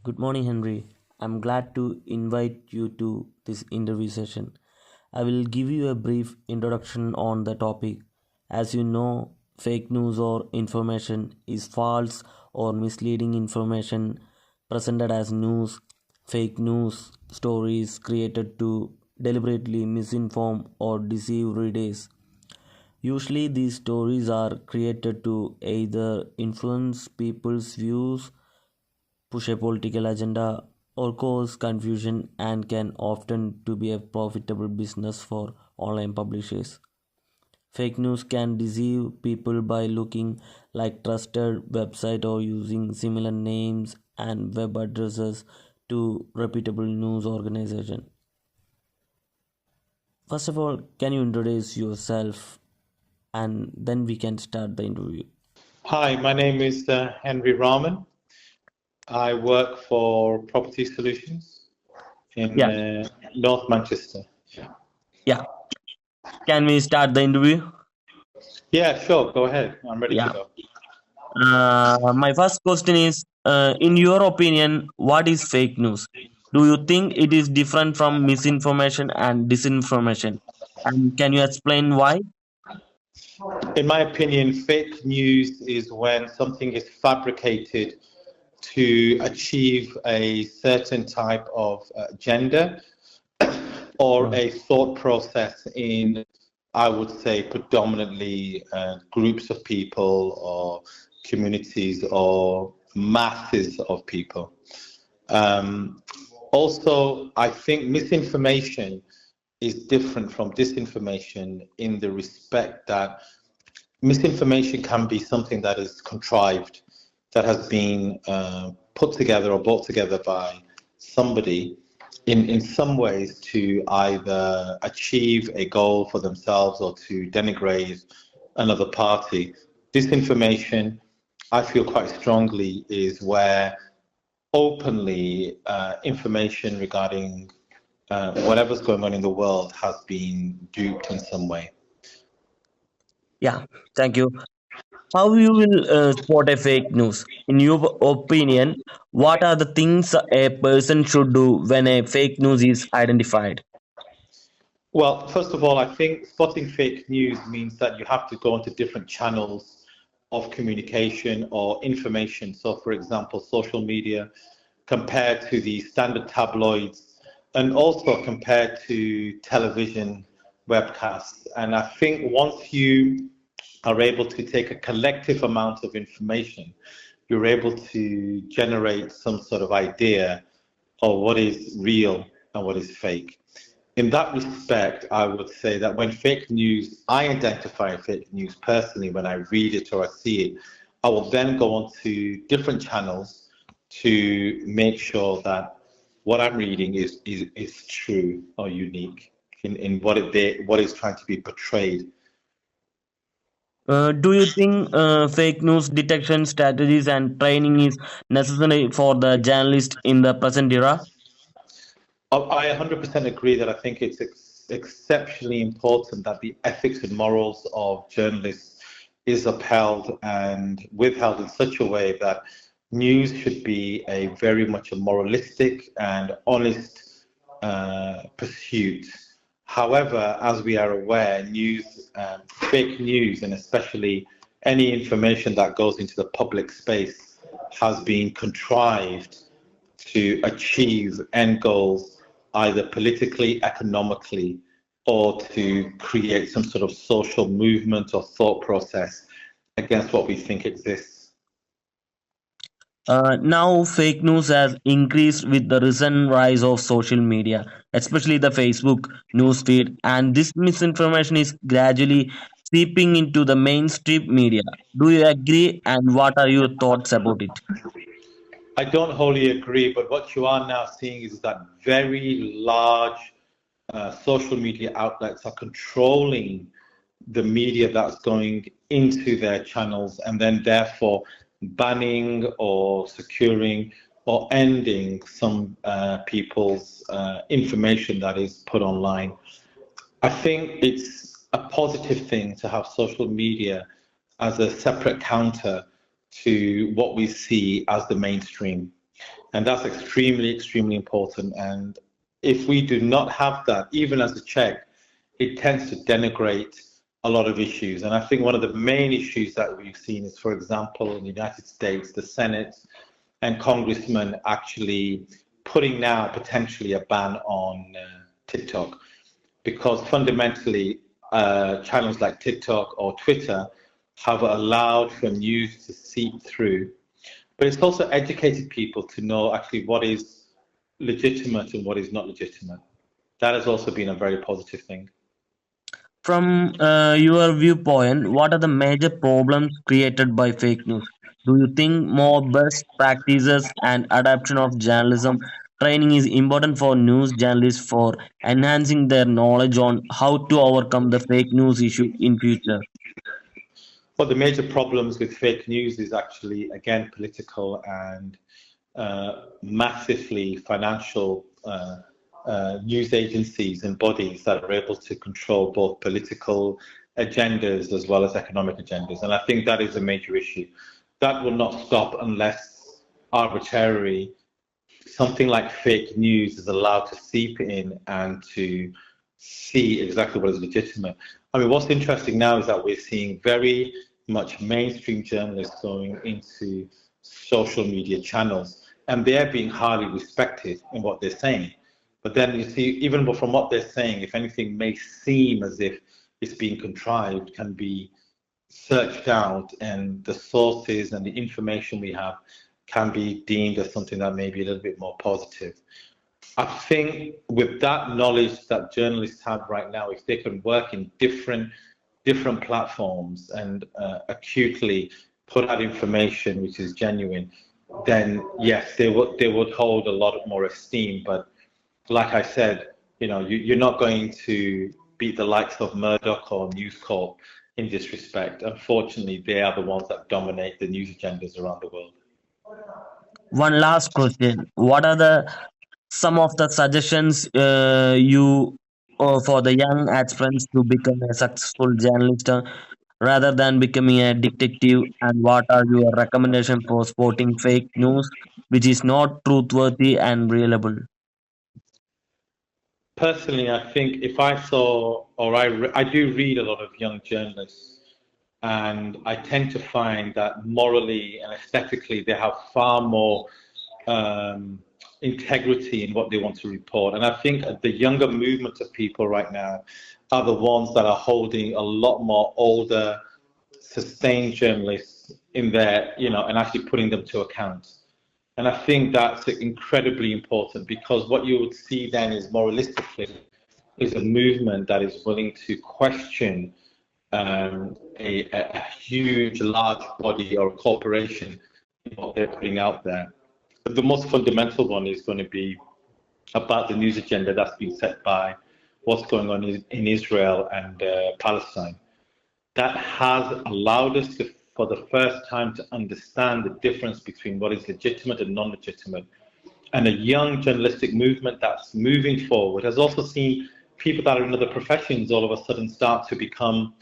Good morning, Henry. I'm glad to invite you to this interview session. I will give you a brief introduction on the topic. As you know, fake news or information is false or misleading information presented as news. Fake news stories created to deliberately misinform or deceive readers. Usually, these stories are created to either influence people's views, push a political agenda, or cause confusion and can often to be a profitable business for online publishers. Fake news can deceive people by looking like trusted website or using similar names and web addresses to reputable news organization. First of all, can you introduce yourself and then we can start the interview? Hi, my name is Henry Raymond. I work for Property Solutions in Yeah, North Manchester. yeah. Can we start the interview? Yeah, sure, go ahead. I'm ready to Yeah. go. My first question is, in your opinion, what is fake news? Do you think it is different from misinformation and disinformation? And can you explain why? In my opinion, fake news is when something is fabricated to achieve a certain type of agenda or Uh, a thought process in, I would say, predominantly groups of people or communities or masses of people. Um, Also, I think misinformation is different from disinformation in the respect that misinformation can be something that is contrived, that has been put together or brought together by somebody in some ways to either achieve a goal for themselves or to denigrate another party. Disinformation, I feel quite strongly, is where openly information regarding whatever's going on in the world has been duped in some way. yeah, thank you. How you will spot a fake news? In your opinion, what are the things a person should do when a fake news is identified? Well, first of all, I think spotting fake news means that you have to go into different channels of communication or information. So, for example, social media compared to the standard tabloids and also compared to television webcasts. And I think once you are able to take a collective amount of information, you're able to generate some sort of idea of what is real and what is fake. In that respect, I would say that when fake news, I identify fake news personally when I read it or I see it, I will then go on to different channels to make sure that what I'm reading is true or unique in what is trying to be portrayed. Do you think fake news detection strategies and training is necessary for the journalist in the present era? I 100% agree that I think it's exceptionally important that the ethics and morals of journalists is upheld and withheld in such a way that news should be a very much a moralistic and honest pursuit. However, as we are aware, fake news, and especially any information that goes into the public space, has been contrived to achieve end goals either politically, economically, or to create some sort of social movement or thought process against what we think exists. Now, fake news has increased with the recent rise of social media, especially the Facebook newsfeed, and this misinformation is gradually seeping into the mainstream media. Do you agree? And what are your thoughts about it? I don't wholly agree, but what you are now seeing is that very large social media outlets are controlling the media that's going into their channels and then therefore banning or securing or ending some people's information that is put online. I think it's a positive thing to have social media as a separate counter to what we see as the mainstream. And that's extremely, extremely important. And if we do not have that, even as a check, it tends to denigrate a lot of issues. And I think one of the main issues that we've seen is, for example, in the United States, the Senate and congressmen actually putting now potentially a ban on TikTok, because fundamentally channels like TikTok or Twitter have allowed for news to seep through, but it's also educated people to know actually what is legitimate and what is not legitimate. That has also been a very positive thing. From your viewpoint, what are the major problems created by fake news? Do you think more best practices and adaptation of journalism training is important for news journalists for enhancing their knowledge on how to overcome the fake news issue in future? But the major problems with fake news is actually, again, political and massively financial news agencies and bodies that are able to control both political agendas as well as economic agendas. And I think that is a major issue. That will not stop unless arbitrarily something like fake news is allowed to seep in and to see exactly what is legitimate. I mean, what's interesting now is that we're seeing very much mainstream journalists going into social media channels, and they're being highly respected in what they're saying. But then you see, even from what they're saying, if anything may seem as if it's being contrived, can be searched out, and the sources and the information we have can be deemed as something that may be a little bit more positive. I think with that knowledge that journalists have right now, if they can work in different platforms and acutely put out information which is genuine, then yes, they would hold a lot more esteem. But like I said, you're not going to beat the likes of Murdoch or News Corp in this respect. Unfortunately, they are the ones that dominate the news agendas around the world. One last question: what are the some of the suggestions you for the young aspirants to become a successful journalist rather than becoming a detective, and what are your recommendations for spotting fake news which is not truthworthy and reliable? Personally, I think if I saw, or I do read a lot of young journalists, and I tend to find that morally and aesthetically they have far more um, integrity in what they want to report. And I think the younger movement of people right now are the ones that are holding a lot more older, sustained journalists in there, and actually putting them to account. And I think that's incredibly important, because what you would see then is more realistically is a movement that is willing to question a huge, large body or corporation in what they're putting out there. But the most fundamental one is going to be about the news agenda that's been set by what's going on in Israel and Palestine. That has allowed us to, for the first time, to understand the difference between what is legitimate and non-legitimate. And a young journalistic movement that's moving forward has also seen people that are in other professions all of a sudden start to become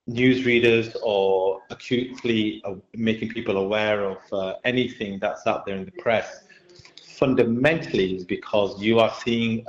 newsreaders or acutely making people aware of anything that's out there in the press. Fundamentally is because you are seeing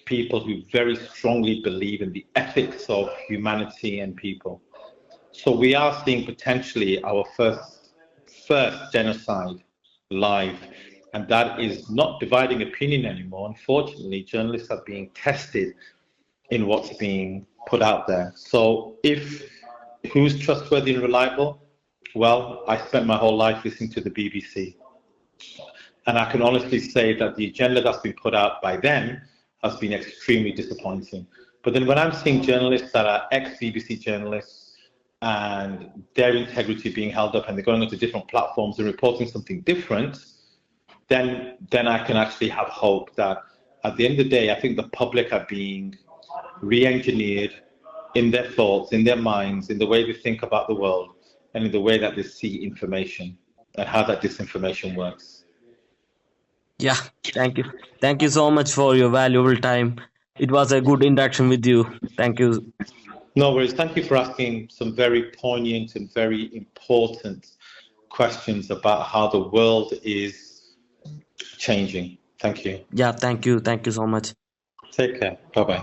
people who very strongly believe in the ethics of humanity and people. So we are seeing potentially our first genocide live, and that is not dividing opinion anymore. Unfortunately, journalists are being tested in what's being put out there. So if who's trustworthy and reliable? Well, I spent my whole life listening to the BBC. And I can honestly say that the agenda that's been put out by them has been extremely disappointing. But then when I'm seeing journalists that are ex-BBC journalists and their integrity being held up and they're going onto different platforms and reporting something different, then I can actually have hope that at the end of the day, I think the public are being re-engineered in their thoughts, in their minds, in the way they think about the world, and in the way that they see information and how that disinformation works. Yeah, thank you. Thank you so much for your valuable time. It was a good interaction with you. Thank you. No worries. Thank you for asking some very poignant and very important questions about how the world is changing. Thank you. Yeah, thank you. Thank you so much. Take care. Bye bye.